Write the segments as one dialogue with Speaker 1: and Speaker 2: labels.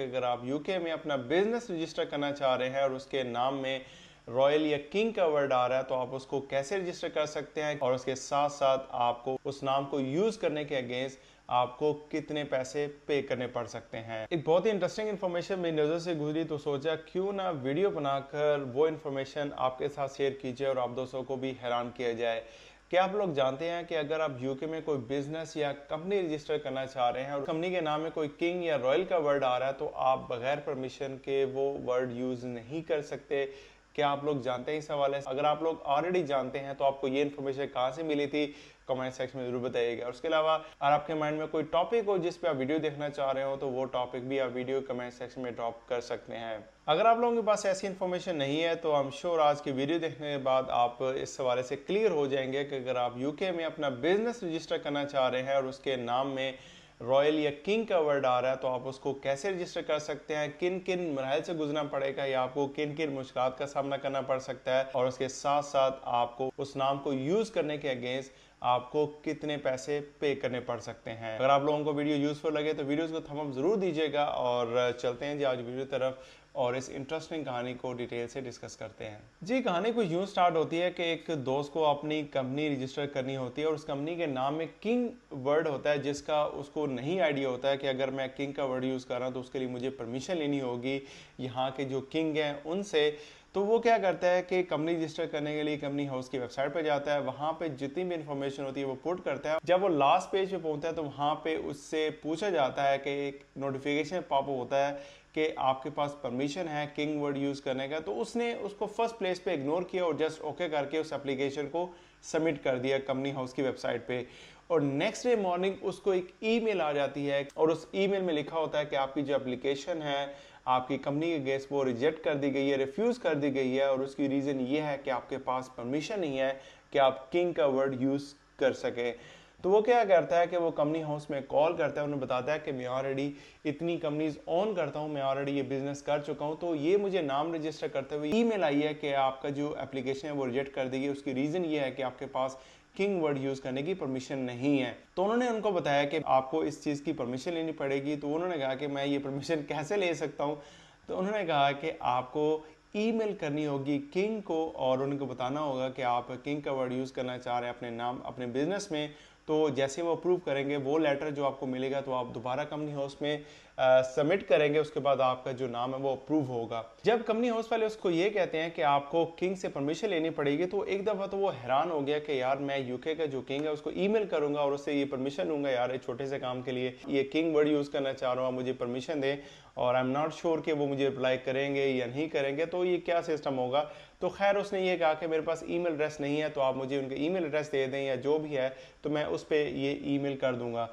Speaker 1: अगर आप यूके में अपना बिजनेस रजिस्टर करना चाह रहे हैं और उसके नाम में रॉयल या किंग का वर्ड आ रहा है तो आप उसको कैसे रजिस्टर कर सकते हैं और उसके साथ साथ आपको उस नाम को यूज करने के अगेंस्ट आपको कितने पैसे पे करने पड़ सकते हैं। एक बहुत ही इंटरेस्टिंग इन्फॉर्मेशन मेरी नज़र से गुजरी तो सोचा क्यों ना वीडियो बनाकर वो इन्फॉर्मेशन आपके साथ शेयर कीजिए और आप दोस्तों को भी हैरान किया जाए। क्या आप लोग जानते हैं कि अगर आप यूके में कोई बिजनेस या कंपनी रजिस्टर करना चाह रहे हैं और कंपनी के नाम में कोई किंग या रॉयल का वर्ड आ रहा है तो आप बगैर परमिशन के वो वर्ड यूज नहीं कर सकते। क्या आप लोग जानते हैं इस हवाले से? अगर आप लोग ऑलरेडी जानते हैं तो आपको ये इन्फॉर्मेशन कहाँ से मिली थी, कमेंट सेक्शन में जरूर बताइएगा। उसके अलावा अगर आपके माइंड में कोई टॉपिक हो जिस पे आप वीडियो देखना चाह रहे हो तो वो टॉपिक भी आप वीडियो कमेंट सेक्शन में ड्रॉप कर सकते हैं। अगर आप लोगों के पास ऐसी इन्फॉर्मेशन नहीं है तो आई एम श्योर आज की वीडियो देखने के बाद आप इस हवाले से क्लियर हो जाएंगे कि अगर आप यूके में अपना बिजनेस रजिस्टर करना चाह रहे हैं और उसके नाम में रॉयल या किंग का वर्ड आ रहा है तो आप उसको कैसे रजिस्टर कर सकते हैं, किन किन मराहल से गुजरना पड़ेगा या आपको किन किन मुश्किलात का सामना करना पड़ सकता है और उसके साथ साथ आपको उस नाम को यूज करने के अगेंस्ट आपको कितने पैसे पे करने पड़ सकते हैं। अगर आप लोगों को वीडियो यूजफुल लगे तो वीडियोस को थंब अप जरूर दीजिएगा और चलते हैं जी आज वीडियो तरफ और इस इंटरेस्टिंग कहानी को डिटेल से डिस्कस करते हैं। जी कहानी कुछ यूं स्टार्ट होती है कि एक दोस्त को अपनी कंपनी रजिस्टर करनी होती है और उस कंपनी के नाम में किंग वर्ड होता है जिसका उसको नहीं आइडिया होता है कि अगर मैं किंग का वर्ड यूज़ कर रहा हूँ तो उसके लिए मुझे परमिशन लेनी होगी यहाँ के जो किंग हैं उनसे। तो वो क्या करता है कि कंपनी रजिस्टर करने के लिए कंपनी हाउस की वेबसाइट पर जाता है, वहाँ पे जितनी भी इंफॉर्मेशन होती है वो पुट करता है। जब वो लास्ट पेज पे पहुंचता है तो वहाँ पे उससे पूछा जाता है कि एक नोटिफिकेशन पॉपअप होता है कि आपके पास परमिशन है किंग वर्ड यूज करने का। तो उसने उसको फर्स्ट प्लेस पे इग्नोर किया और जस्ट ओके करके उस एप्लीकेशन को सबमिट कर दिया कंपनी हाउस की वेबसाइट पे। और नेक्स्ट डे मॉर्निंग उसको एक ईमेल आ जाती है और उस ईमेल में लिखा होता है कि आपकी जो एप्लीकेशन है आपकी कंपनी के अगेंस्ट वो रिजेक्ट कर दी गई है, रिफ्यूज कर दी गई है और उसकी रीजन ये है कि आपके पास परमिशन नहीं है कि आप किंग का वर्ड यूज कर सके। तो वो क्या करता है कि वो कंपनी हाउस में कॉल करता है, उन्हें बताता है कि मैं ऑलरेडी इतनी कंपनीज ऑन करता हूँ, मैं ऑलरेडी ये बिजनेस कर चुका हूँ, तो ये मुझे नाम रजिस्टर करते हुए ईमेल आई है कि आपका जो एप्लीकेशन है वो रिजेक्ट कर दी गई। उसकी रीजन ये है कि आपके पास किंग वर्ड यूज करने की परमिशन नहीं है। तो उन्होंने उनको बताया कि आपको इस चीज की परमिशन लेनी पड़ेगी। तो उन्होंने कहा कि मैं ये परमिशन कैसे ले सकता हूँ? तो उन्होंने कहा कि आपको ईमेल करनी होगी किंग को और उनको बताना होगा कि आप किंग का वर्ड यूज करना चाह रहे हैं अपने नाम अपने बिजनेस में। तो जैसे वो अप्रूव करेंगे वो लेटर जो आपको मिलेगा तो आप दोबारा कंपनी हाउस में सबमिट करेंगे, उसके बाद आपका जो नाम है वो अप्रूव होगा। जब कंपनी हाउस वाले उसको ये कहते हैं कि आपको किंग से परमिशन लेनी पड़ेगी तो एक दफ़ा तो वो हैरान हो गया कि यार मैं यूके का जो किंग है उसको ईमेल करूंगा और उससे ये परमिशन लूंगा, यार एक छोटे से काम के लिए ये किंग वर्ड यूज़ करना चाह रहा हूँ, मुझे परमिशन दें, और आई एम नॉट श्योर कि वो मुझे रिप्लाई करेंगे या नहीं करेंगे, तो ये क्या सिस्टम होगा। तो खैर उसने ये कहा कि मेरे पास ईमेल एड्रेस नहीं है तो आप मुझे उनका ईमेल एड्रेस दे दें या जो भी है तो मैं उस पर ये ईमेल कर दूंगा।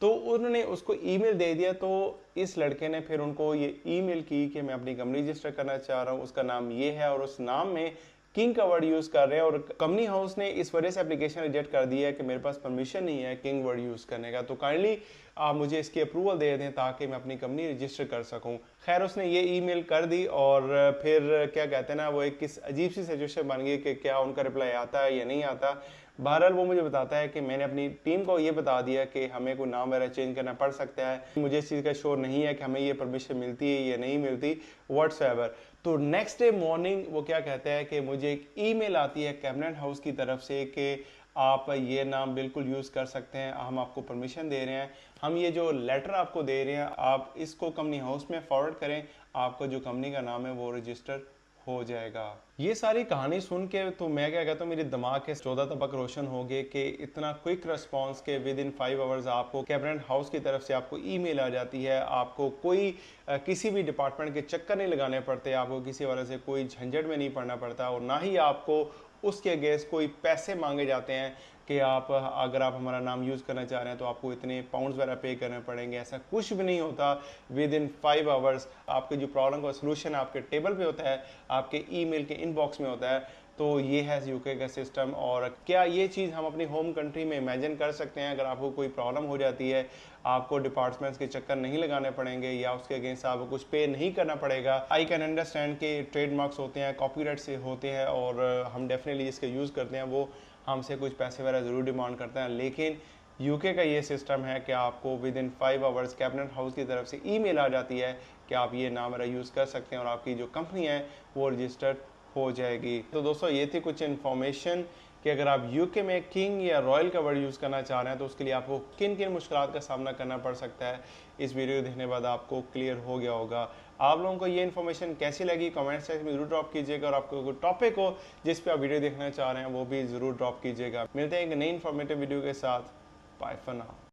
Speaker 1: तो उन्होंने उसको ईमेल दे दिया। तो इस लड़के ने फिर उनको ये ईमेल की कि मैं अपनी कंपनी रजिस्टर करना चाह रहा हूँ, उसका नाम ये है और उस नाम में किंग का वर्ड यूज कर रहे हैं और कंपनी हाउस ने इस वजह से एप्लीकेशन रिजेक्ट कर दिया है कि मेरे पास परमिशन नहीं है किंग वर्ड यूज करने का, तो काइंडली आप मुझे इसकी अप्रूवल दे दें ताकि मैं अपनी कंपनी रजिस्टर कर सकूं। खैर उसने ये ईमेल कर दी और फिर क्या कहते हैं ना, वो एक किस अजीब सी सिचुएशन बन गई कि क्या उनका रिप्लाई आता है या नहीं आता। बहरहाल वो मुझे बताता है कि मैंने अपनी टीम को ये बता दिया कि हमें कोई नाम वगैरह चेंज करना पड़ सकता है, मुझे इस चीज़ का श्योर नहीं है कि हमें ये परमिशन मिलती है या नहीं मिलती व्हाट्सएवर। तो नेक्स्ट डे मॉर्निंग वो क्या कहते हैं कि मुझे एक ईमेल आती है कैबिनेट हाउस की तरफ से कि आप ये नाम बिल्कुल यूज़ कर सकते हैं, हम आपको परमिशन दे रहे हैं, हम ये जो लेटर आपको दे रहे हैं आप इसको कंपनी हाउस में फॉरवर्ड करें, आपका जो कंपनी का नाम है वो रजिस्टर हो जाएगा। ये सारी कहानी सुन के तो मैं क्या कहता हूँ मेरे दिमाग के 14 तबक रोशन हो गए कि इतना क्विक रिस्पांस के विद इन 5 आवर्स आपको कैबिनेट हाउस की तरफ से आपको ईमेल आ जाती है, आपको कोई किसी भी डिपार्टमेंट के चक्कर नहीं लगाने पड़ते, आपको किसी वजह से कोई झंझट में नहीं पड़ना पड़ता और ना ही आपको उसके अगेंस्ट कोई पैसे मांगे जाते हैं कि आप अगर आप हमारा नाम यूज़ करना चाह रहे हैं तो आपको इतने पाउंड्स वगैरह पे करने पड़ेंगे। ऐसा कुछ भी नहीं होता। विद इन 5 आवर्स आपकी जो प्रॉब्लम का सोल्यूशन आपके टेबल पे होता है, आपके ईमेल के इनबॉक्स में होता है। तो ये है यूके का सिस्टम। और क्या ये चीज़ हम अपनी होम कंट्री में इमेजिन कर सकते हैं? अगर आपको कोई प्रॉब्लम हो जाती है आपको डिपार्टमेंट्स के चक्कर नहीं लगाने पड़ेंगे या उसके अगेंस्ट आपको कुछ पे नहीं करना पड़ेगा। आई कैन अंडरस्टैंड के ट्रेडमार्क्स होते हैं, कॉपीराइट से होते हैं और हम डेफिनेटली इसके यूज़ करते हैं, वो हमसे कुछ पैसे वगैरह ज़रूर डिमांड करते हैं। लेकिन यूके का ये सिस्टम है कि आपको with in 5 hours cabinet house की तरफ से ईमेल आ जाती है कि आप ये नाम मेरा यूज़ कर सकते हैं और आपकी जो कंपनी है वो रजिस्टर्ड हो जाएगी। तो दोस्तों ये थी कुछ इन्फॉर्मेशन कि अगर आप यूके में किंग या रॉयल का वर्ड यूज़ करना चाह रहे हैं तो उसके लिए आपको किन किन मुश्किलात का सामना करना पड़ सकता है। इस वीडियो देखने के बाद आपको क्लियर हो गया होगा। आप लोगों को ये इन्फॉर्मेशन कैसी लगी कमेंट सेक्शन में जरूर ड्रॉप कीजिएगा और आपको कोई टॉपिक हो जिस पे आप वीडियो देखना चाह रहे हैं वो भी ज़रूर ड्रॉप कीजिएगा। मिलते हैं एक नई इन्फॉर्मेटिव वीडियो के साथ। Bye for now.